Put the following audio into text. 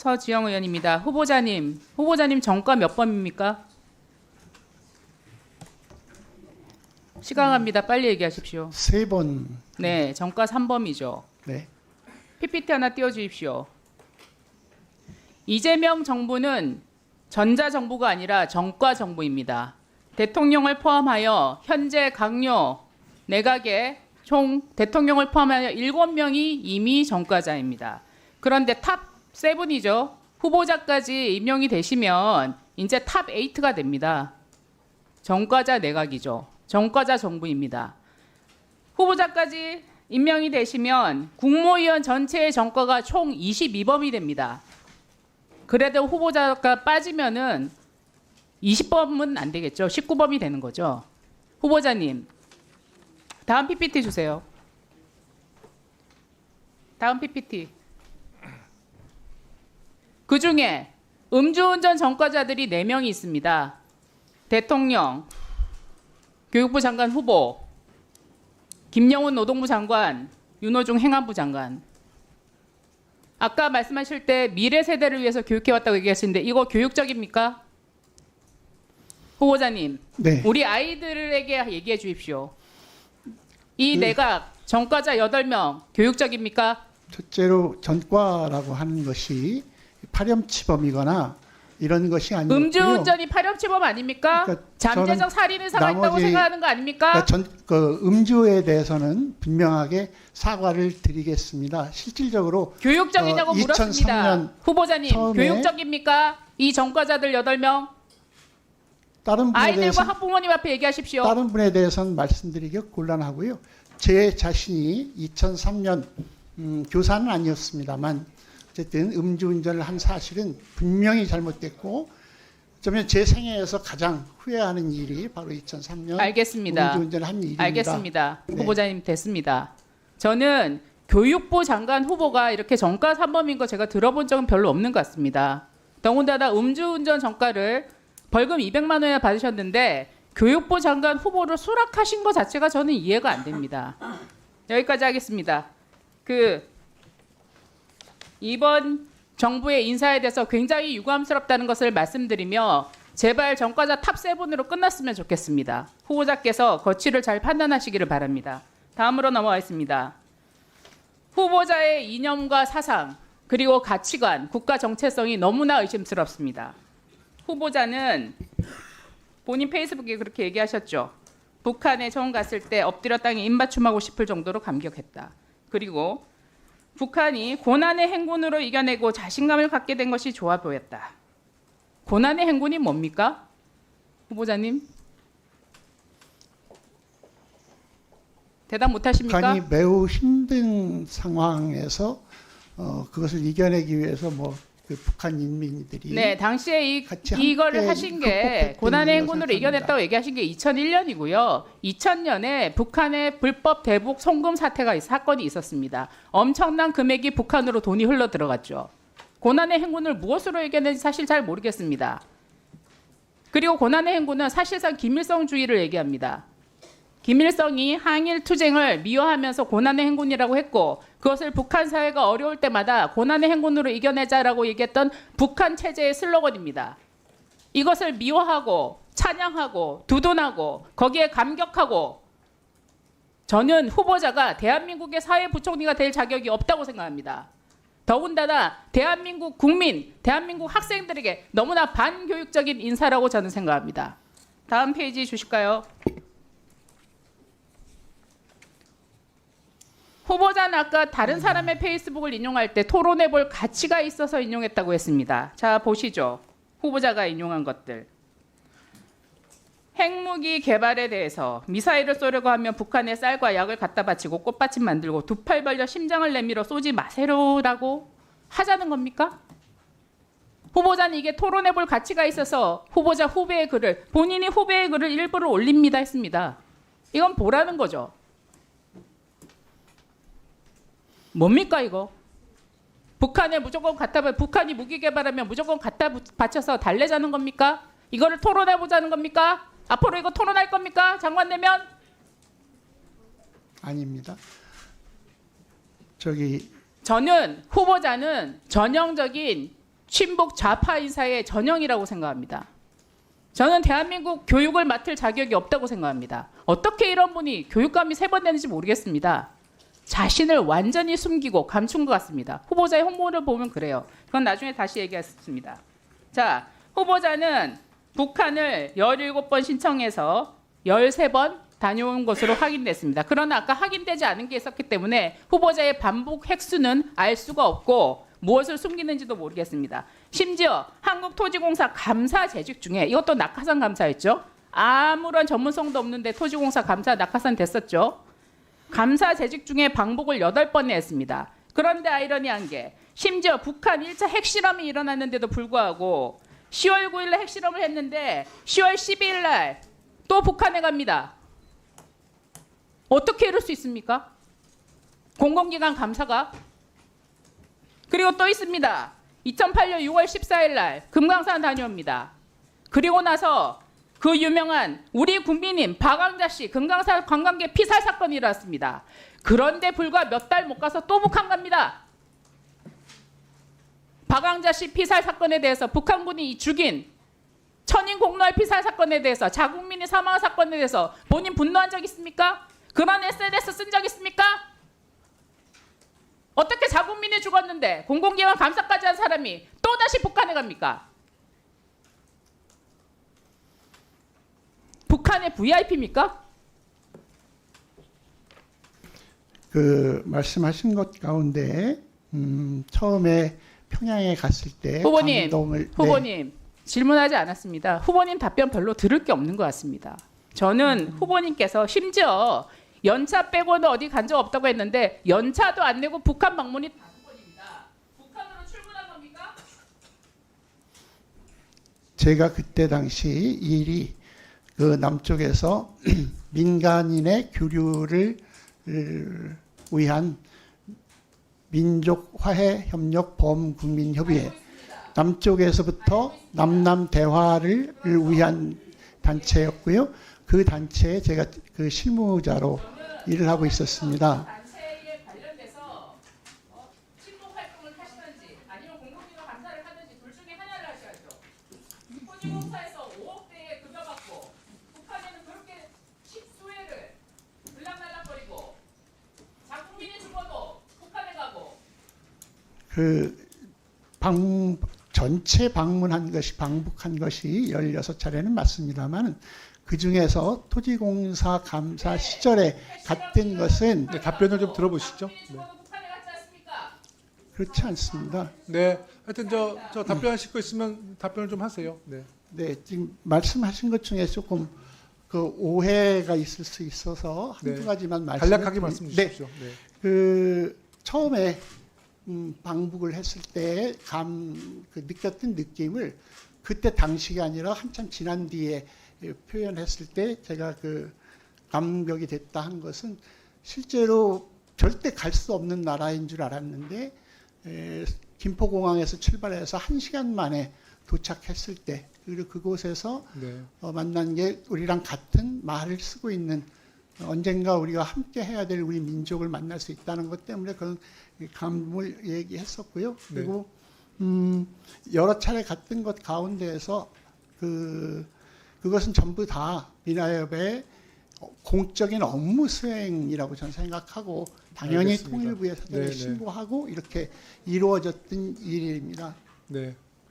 서지영 의원입니다. 후보자님 정가 몇 번입니까? 시간 갑니다. 빨리 얘기하십시오. 세 번. 네, 정가 3범이죠. 네. PPT 하나 띄워주십시오. 이재명 정부는 전자정부가 아니라 정과정부입니다. 대통령을 포함하여 현재 강요 내각의 총 대통령을 포함하여 7명이 이미 정과자입니다. 그런데 탑 7이죠. 후보자까지 임명이 되시면 이제 탑 8가 됩니다. 정과자 내각이죠. 정과자 정부입니다. 후보자까지 임명이 되시면 국무위원 전체의 정과가 총 22범이 됩니다. 그래도 후보자가 빠지면은 20범은 안 되겠죠. 19범이 되는 거죠. 후보자님, 다음 PPT 주세요. 다음 PPT. 그중에 음주운전 전과자들이 4명이 있습니다. 대통령, 교육부 장관 후보, 김영훈 노동부 장관, 윤호중 행안부 장관. 아까 말씀하실 때 미래 세대를 위해서 교육해왔다고 얘기하시는데 이거 교육적입니까? 후보자님, 네. 우리 아이들에게 얘기해 주십시오. 이 내각 전과자 8명 교육적입니까? 첫째로 전과라고 하는 것이 파렴치범이거나 이런 것이 아니고요. 음주운전이 파렴치범 아닙니까? 그러니까 잠재적 살인 의사가 있다고 나머지- 생각하는 거 아닙니까? 음주에 대해서는 분명하게 사과를 드리겠습니다. 실질적으로 교육적이냐고 물었습니다. 2003년 후보자님, 처음에 교육적입니까? 이 전과자들 8명? 다른 분에 아이들과 대해서 학부모님 앞에 얘기하십시오. 다른 분에 대해서는 말씀드리기 곤란하고요. 제 자신이 2003년 교사는 아니었습니다만 어쨌든 음주운전을 한 사실은 분명히 잘못됐고 어쩌면 제 생애에서 가장 후회하는 일이 바로 2003년 알겠습니다. 음주운전을 한 일입니다. 알겠습니다. 네. 후보자님 됐습니다. 저는 교육부 장관 후보가 이렇게 정가 3범인 거 제가 들어본 적은 별로 없는 것 같습니다. 더군다나 음주운전 정가를 벌금 200만 원이나 받으셨는데 교육부 장관 후보를 수락하신 것 자체가 저는 이해가 안 됩니다. 여기까지 하겠습니다. 이번 정부의 인사에 대해서 굉장히 유감스럽다는 것을 말씀드리며 제발 전과자 탑 7으로 끝났으면 좋겠습니다. 후보자께서 거취를 잘 판단하시기를 바랍니다. 다음으로 넘어가겠습니다. 후보자의 이념과 사상 그리고 가치관, 국가 정체성이 너무나 의심스럽습니다. 후보자는 본인 페이스북에 그렇게 얘기하셨죠. 북한에 처음 갔을 때 엎드려 땅에 입맞춤하고 싶을 정도로 감격했다. 그리고 북한이 고난의 행군으로 이겨내고 자신감을 갖게 된 것이 좋아 보였다. 고난의 행군이 뭡니까? 후보자님? 대답 못하십니까? 북한이 매우 힘든 상황에서 그것을 이겨내기 위해서 그 북한 인민들이 네, 당시에 같이 이거를 함께 하신 게 극복했던 고난의 일이라고 행군으로 생각합니다. 이겨냈다고 얘기하신 게 2001년이고요. 2000년에 북한의 불법 대북 송금 사건이 있었습니다. 엄청난 금액이 북한으로 돈이 흘러 들어갔죠. 고난의 행군을 무엇으로 이겨낸지 사실 잘 모르겠습니다. 그리고 고난의 행군은 사실상 김일성주의를 얘기합니다. 김일성이 항일 투쟁을 미화하면서 고난의 행군이라고 했고 그것을 북한 사회가 어려울 때마다 고난의 행군으로 이겨내자라고 얘기했던 북한 체제의 슬로건입니다. 이것을 미화하고 찬양하고 두둔하고 거기에 감격하고 저는 후보자가 대한민국의 사회부총리가 될 자격이 없다고 생각합니다. 더군다나 대한민국 국민, 대한민국 학생들에게 너무나 반교육적인 인사라고 저는 생각합니다. 다음 페이지 주실까요? 후보자는 아까 다른 사람의 페이스북을 인용할 때 토론해볼 가치가 있어서 인용했다고 했습니다. 자, 보시죠. 후보자가 인용한 것들. 핵무기 개발에 대해서 미사일을 쏘려고 하면 북한에 쌀과 약을 갖다 바치고 꽃받침 만들고 두 팔 벌려 심장을 내밀어 쏘지 마세요라고 하자는 겁니까? 후보자는 이게 토론해볼 가치가 있어서 후보자 후배의 글을 본인이 후배의 글을 일부러 올립니다 했습니다. 이건 보라는 거죠. 뭡니까 이거? 북한에 무조건 북한이 무기 개발하면 무조건 갖다 바쳐서 달래자는 겁니까? 이거를 토론해 보자는 겁니까? 앞으로 이거 토론할 겁니까? 장관 되면? 아닙니다. 저는 후보자는 전형적인 친북 좌파 인사의 전형이라고 생각합니다. 저는 대한민국 교육을 맡을 자격이 없다고 생각합니다. 어떻게 이런 분이 교육감이 3번 되는지 모르겠습니다. 자신을 완전히 숨기고 감춘 것 같습니다. 후보자의 홍보를 보면 그래요. 그건 나중에 다시 얘기하겠습니다. 자, 후보자는 북한을 17번 신청해서 13번 다녀온 것으로 확인됐습니다. 그러나 아까 확인되지 않은 게 있었기 때문에 후보자의 반복 획수는 알 수가 없고 무엇을 숨기는지도 모르겠습니다. 심지어 한국토지공사 감사 재직 중에 이것도 낙하산 감사였죠. 아무런 전문성도 없는데 토지공사 감사 낙하산 됐었죠. 감사 재직 중에 방북을 8번에 했습니다. 그런데 아이러니한 게 심지어 북한 1차 핵실험이 일어났는데도 불구하고 10월 9일에 핵실험을 했는데 10월 12일 날 또 북한에 갑니다. 어떻게 이럴 수 있습니까? 공공기관 감사가. 그리고 또 있습니다. 2008년 6월 14일 날 금강산 다녀옵니다. 그리고 나서 그 유명한 우리 국민인 박광자 씨 금강산 관광객 피살 사건이 일어났습니다. 그런데 불과 몇 달 못 가서 또 북한 갑니다. 박광자 씨 피살 사건에 대해서 북한군이 죽인 천인 공로할 피살 사건에 대해서 자국민이 사망한 사건에 대해서 본인 분노한 적 있습니까? 그런 SNS 쓴 적 있습니까? 어떻게 자국민이 죽었는데 공공기관 감사까지 한 사람이 또다시 북한에 갑니까? 북한의 VIP입니까? 그 말씀하신 것 가운데 처음에 평양에 갔을 때 후보님, 감동을 후보님 질문하지 않았습니다. 후보님 답변 별로 들을 게 없는 것 같습니다. 저는 후보님께서 심지어 연차 빼고는 어디 간 적 없다고 했는데 연차도 안 내고 북한 방문이 5번입니다. 북한으로 출근한 겁니까? 제가 그때 당시 이 일이 그 남쪽에서 민간인의 교류를 위한 민족화해협력보험국민협의회 남쪽에서부터 남남 대화를 위한 단체였고요. 그 단체에 제가 그 실무자로 일을 하고 있었습니다. 단체에 관련돼서 친북 활동을 하시든지 아니면 공공기관 감사를 하든지 둘 중에 하나를 하셔야죠. 토지공사에서 5억대에 급여받고 북한에는 그렇게 십수회를 들락날락거리고 자국민이 죽어도 북한에 가고 전체 방북한 것이 16차례는 맞습니다만 그 중에서 토지공사 감사 시절에 갔던 것은 네, 답변을 좀 들어보시죠. 네. 그렇지 않습니다. 네, 하여튼 저 답변하실 거 있으면 답변을 좀 하세요. 네. 네, 지금 말씀하신 것 중에 조금 그 오해가 있을 수 있어서 한두 네. 가지만 간략하게 말씀 네, 주십시오. 네. 그 처음에 방북을 했을 때 느꼈던 느낌을 그때 당시가 아니라 한참 지난 뒤에 표현했을 때 제가 그 감격이 됐다 한 것은 실제로 절대 갈 수 없는 나라인 줄 알았는데 김포공항에서 출발해서 1시간 만에 도착했을 때 그리고 그곳에서 네. 만난 게 우리랑 같은 말을 쓰고 있는 언젠가 우리가 함께 해야 될 우리 민족을 만날 수 있다는 것 때문에 그런 감을 얘기했었고요. 그리고 여러 차례 갔던 것 가운데에서 그것은 전부 다 미나협의 공적인 업무 수행이라고 저는 생각하고 당연히 알겠습니다. 통일부에 사전에 네네. 신고하고 이렇게 이루어졌던 일입니다. 네.